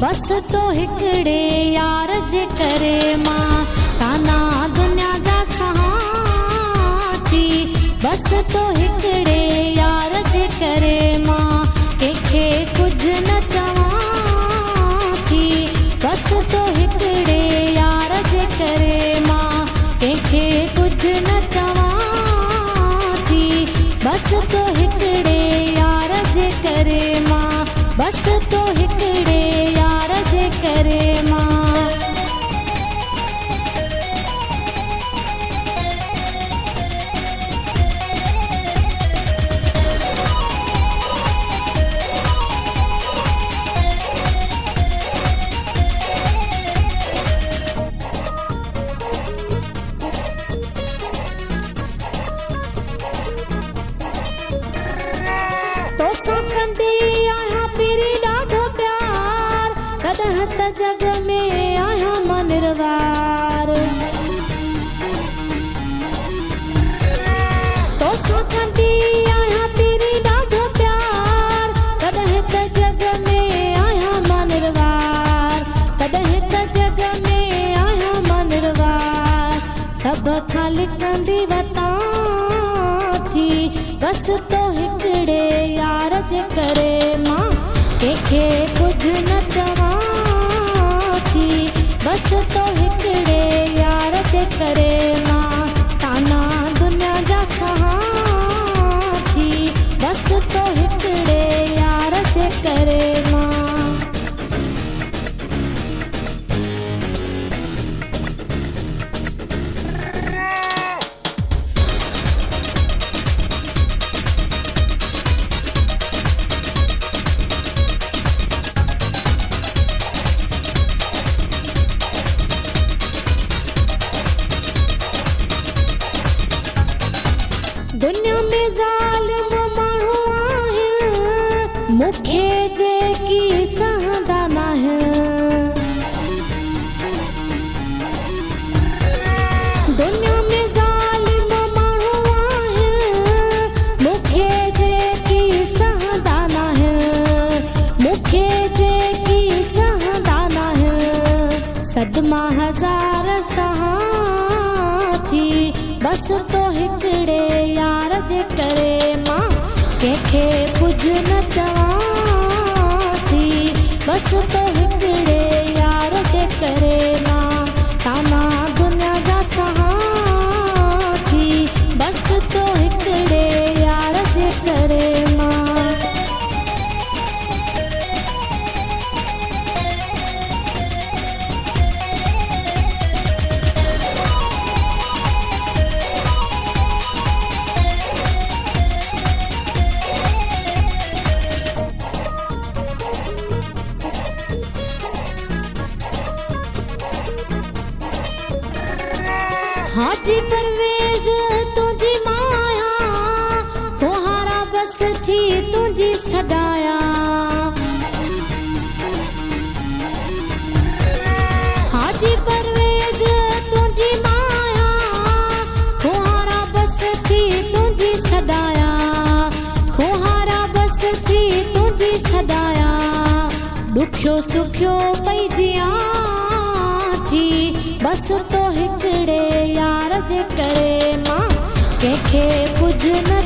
बस तो हिकड़े यार जे करे मां ताना दुनिया जा सहाती। बस तो हिकड़े यार जे करे मां कंहिंखे कुछ न चवां थी। बस तो हिकड़े यार जे करे मां कंहिंखे कुछ न चवां थी। बस तो हिकड़े यार जे करे मां बस तो हिकड़े यार जे करे मां। तोसां कंदी आहियां पीरी ॾाढो प्यार कॾहिं त जग में आहियां मां निर्वार। तोसां कंदी आहियां पीरी ॾाढो प्यार कॾहिं त जग में आहियां मां निर्वार। कॾहिं त जग में आहियां मां निर्वार। सभ खां लिकंदी वतां थी। बस तो हिकड़े यार जे करे मां कंहिंखे कुछ न चवां थी। बस तो हिकड़े यार जे करे मां ताना दुनिया जा सहाती। बस तो हिकड़े यार जे करे मां। दुनिया में ज़ालिम माण्हू आहिनि मूंखे जेकी सहंदा नाहिनि। दुनिया में ज़ालिम माण्हू आहिनि मूंखे जेकी सहंदा नाहिनि। मूंखे जेकी सहंदा नाहिनि। सदमा हज़ार सहां थी। बस तो हिकड़े यार जे करे मां कंहिंखे कुछ न चवां थी। बस तो हिकड़े यार जे करे मां ताना दुनिया जा सहाती। बस तो हिकड़े यार जे करे मां। हाजी परवेज़ तुझी माया तोहारा बस थी तुझी सदाया। हाजी परवेज़ तुझी माया तोहारा बस थी तुझी सदाया। तोहारा बस थी तुझी सदाया। दुखियो सुखियो पइजियां थी। बस तो हिकड़े यार जे करे मां कंहिंखे कुछ न